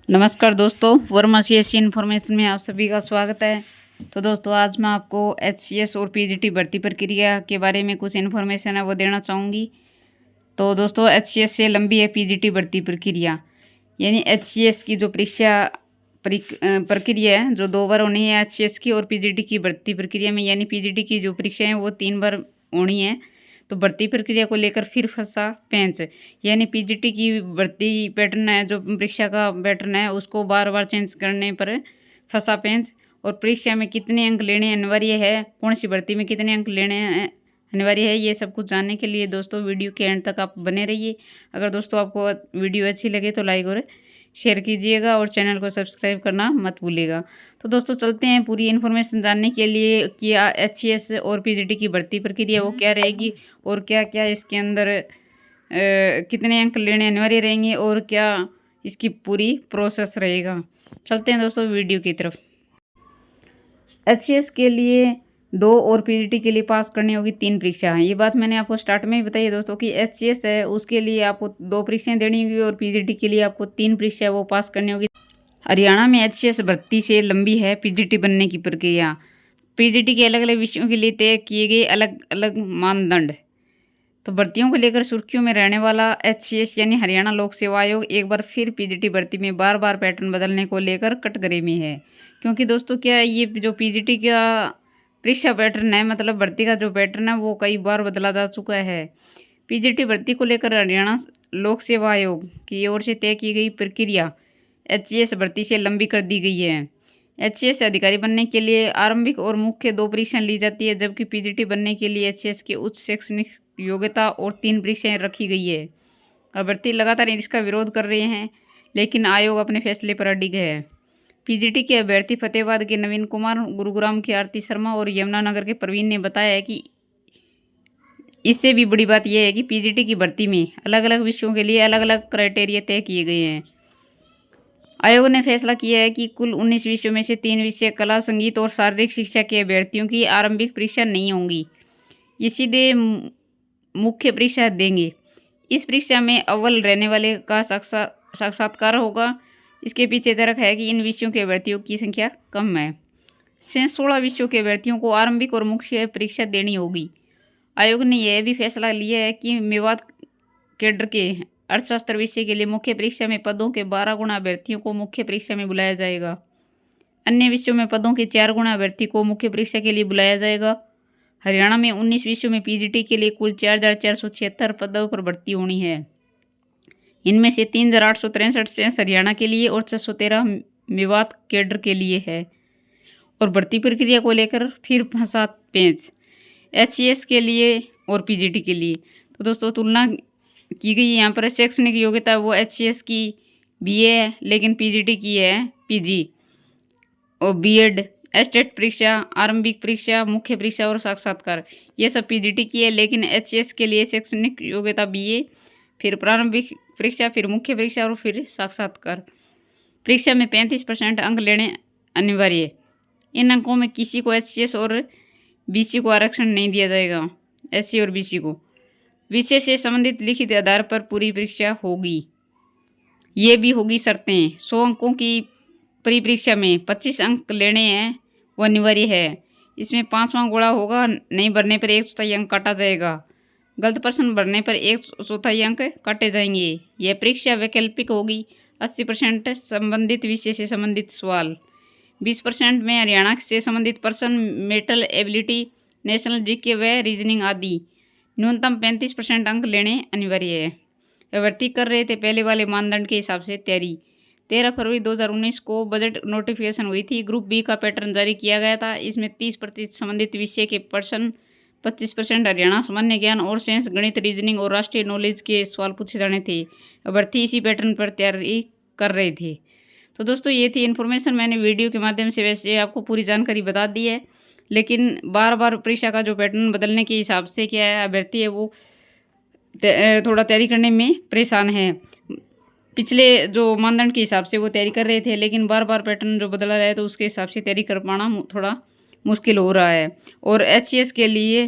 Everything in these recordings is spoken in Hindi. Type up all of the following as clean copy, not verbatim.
नमस्कार दोस्तों, वर्मा सीएससी इन्फॉर्मेशन में आप सभी का स्वागत है। तो दोस्तों, आज मैं आपको एचसीएस और पीजीटी भर्ती प्रक्रिया के बारे में कुछ इन्फॉर्मेशन है वो देना चाहूँगी। तो दोस्तों, एचसीएस से लंबी है पीजीटी भर्ती प्रक्रिया, यानी एचसीएस की जो प्रक्रिया है जो 2 बार होनी है एचसीएस की और पीजीटी की भर्ती प्रक्रिया में, यानी पीजीटी की जो परीक्षा है वो 3 बार होनी है। तो भर्ती प्रक्रिया को लेकर फिर फंसा पेंच, यानी पीजीटी की भर्ती पैटर्न है जो परीक्षा का पैटर्न है उसको बार बार चेंज करने पर फंसा पेंच। और परीक्षा में कितने अंक लेने अनिवार्य है, कौन सी भर्ती में कितने अंक लेने अनिवार्य है, ये सब कुछ जानने के लिए दोस्तों वीडियो के एंड तक आप बने रहिए। अगर दोस्तों आपको वीडियो अच्छी लगे तो लाइक और शेयर कीजिएगा और चैनल को सब्सक्राइब करना मत भूलिएगा। तो दोस्तों, चलते हैं पूरी इन्फॉर्मेशन जानने के लिए कि एचसीएस और पीजीटी की भर्ती प्रक्रिया वो क्या रहेगी और क्या क्या इसके अंदर कितने अंक लेने अनिवार्य रहेंगे और क्या इसकी पूरी प्रोसेस रहेगा। चलते हैं दोस्तों वीडियो की तरफ। एचसीएस के लिए 2 और पीजीटी के लिए पास करनी होगी 3 परीक्षा। ये बात मैंने आपको स्टार्ट में ही बताई है दोस्तों कि एचसीएस है उसके लिए आपको 2 परीक्षाएं देनी होगी और पीजीटी के लिए आपको 3 परीक्षा वो पास करनी होगी। हरियाणा में एचसीएस भर्ती से लंबी है पीजीटी बनने की प्रक्रिया। पीजीटी के अलग अलग विषयों के लिए तय किए गए अलग अलग मानदंड। तो भर्तियों को लेकर सुर्खियों में रहने वाला एचसीएस यानी हरियाणा लोक सेवा आयोग एक बार फिर पीजीटी भर्ती में बार बार पैटर्न बदलने को लेकर कटघरे में है। क्योंकि दोस्तों क्या ये जो पीजीटी का परीक्षा पैटर्न है, मतलब भर्ती का जो पैटर्न है वो कई बार बदला जा चुका है। पीजीटी भर्ती को लेकर हरियाणा लोक सेवा आयोग की ओर से तय की गई प्रक्रिया एचसीएस भर्ती से लंबी कर दी गई है। एचसीएस अधिकारी बनने के लिए आरंभिक और मुख्य 2 परीक्षाएं ली जाती है, जबकि पीजीटी बनने के लिए एचसीएस की उच्च शैक्षणिक योग्यता और 3 परीक्षाएं रखी गई है। अभ्यर्थी लगातार इसका विरोध कर रहे हैं, लेकिन आयोग अपने फैसले पर अडिग है। पीजीटी के अभ्यर्थी फतेहाबाद के नवीन कुमार, गुरुग्राम की आरती शर्मा और यमुनानगर के प्रवीण ने बताया है कि इससे भी बड़ी बात यह है कि पीजीटी की भर्ती में अलग अलग विषयों के लिए अलग अलग क्राइटेरिया तय किए गए हैं। आयोग ने फैसला किया है कि कुल 19 विषयों में से 3 विषय कला, संगीत और शारीरिक शिक्षा के अभ्यर्थियों की आरंभिक परीक्षा नहीं होंगी, ये सीधे मुख्य परीक्षा देंगे। इस परीक्षा में अव्वल रहने वाले का साक्षात्कार होगा। इसके पीछे तर्क है कि इन विषयों के अभ्यर्थियों की संख्या कम है। शेष 16 विषयों के अभ्यर्थियों को आरंभिक और मुख्य परीक्षा देनी होगी। आयोग ने यह भी फैसला लिया है कि मेवात कैडर के अर्थशास्त्र विषय के लिए मुख्य परीक्षा में पदों के 12 गुना अभ्यर्थियों को मुख्य परीक्षा में बुलाया जाएगा। अन्य विषयों में पदों के 4 गुना अभ्यर्थी को मुख्य परीक्षा के लिए बुलाया जाएगा। हरियाणा में 19 विषयों में पीजीटी के लिए कुल 4476 पदों पर भर्ती होनी है। इनमें से 3863 शेष हरियाणा के लिए और 613 मेवात कैडर के लिए है। और भर्ती प्रक्रिया को लेकर फिर फंसा पेंच एचसीएस के लिए और पीजीटी के लिए। तो दोस्तों, तुलना की गई यहाँ पर शैक्षणिक योग्यता वो एचसीएस की बीए है, लेकिन पीजीटी की है पीजी और बीएड। एस्टेट परीक्षा, आरंभिक परीक्षा, मुख्य परीक्षा और साक्षात्कार ये सब पीजीटी की है, लेकिन एचसीएस के लिए शैक्षणिक योग्यता बीए, फिर प्रारंभिक परीक्षा, फिर मुख्य परीक्षा और फिर साक्षात्कार। परीक्षा में 35% अंक लेने अनिवार्य है। इन अंकों में किसी को एचसीएस और बीसी को आरक्षण नहीं दिया जाएगा। एससी और बीसी को विषय से संबंधित लिखित आधार पर पूरी परीक्षा होगी। ये भी होगी शर्तें। 100 अंकों की प्री परीक्षा में 25 अंक लेने हैं वो अनिवार्य है। इसमें 5वां गोला होगा, नहीं भरने पर 1/4 अंक काटा जाएगा। गलत प्रश्न भरने पर 1/4 अंक काटे जाएंगे। यह परीक्षा वैकल्पिक होगी। 80% संबंधित विषय से संबंधित सवाल, 20% में हरियाणा से संबंधित प्रश्न, मेंटल एबिलिटी, नेशनल जीके व रीजनिंग आदि। न्यूनतम 35% अंक लेने अनिवार्य है। अभ्यर्थी कर रहे थे पहले वाले मानदंड के हिसाब से तैयारी। 13 फरवरी 2019 को बजट नोटिफिकेशन हुई थी। ग्रुप बी का पैटर्न जारी किया गया था। इसमें 30% संबंधित विषय के प्रश्न, 25% हरियाणा सामान्य ज्ञान और साइंस, गणित, रीजनिंग और राष्ट्रीय नॉलेज के सवाल पूछे जाने थे। अभ्यर्थी इसी पैटर्न पर तैयारी कर रहे थे। तो दोस्तों, ये थी इन्फॉर्मेशन। मैंने वीडियो के माध्यम से वैसे आपको पूरी जानकारी बता दी है, लेकिन बार बार परीक्षा का जो पैटर्न बदलने के हिसाब से क्या है, अभ्यर्थी है वो थोड़ा तैयारी करने में परेशान है। पिछले जो मानदंड के हिसाब से वो तैयारी कर रहे थे, लेकिन बार बार पैटर्न जो बदला रहा है तो उसके हिसाब से तैयारी कर पाना थोड़ा मुश्किल हो रहा है। और एचसीएस के लिए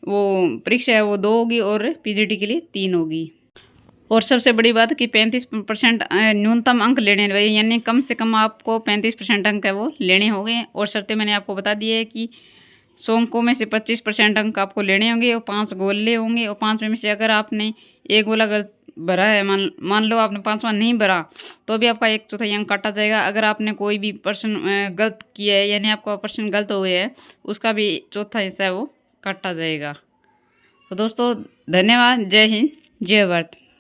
वो परीक्षा है वो 2 होगी और पीजीटी के लिए 3 होगी। और सबसे बड़ी बात कि 35% न्यूनतम अंक लेने, यानी कम से कम आपको 35% अंक है वो लेने होंगे। और शर्तें मैंने आपको बता दी है कि 100 अंकों में से 25% अंक आपको लेने होंगे और 5 गोले होंगे। और 5 में से अगर आपने एक गोला गलत भरा है, मान लो आपने 5वां नहीं भरा, तो भी आपका 1/4 अंक काटा जाएगा। अगर आपने कोई भी प्रश्न गलत किया है, यानी आपका प्रश्न गलत हो गया है, उसका भी चौथा हिस्सा है वो काटा जाएगा। तो दोस्तों धन्यवाद। जय हिंद, जय भारत।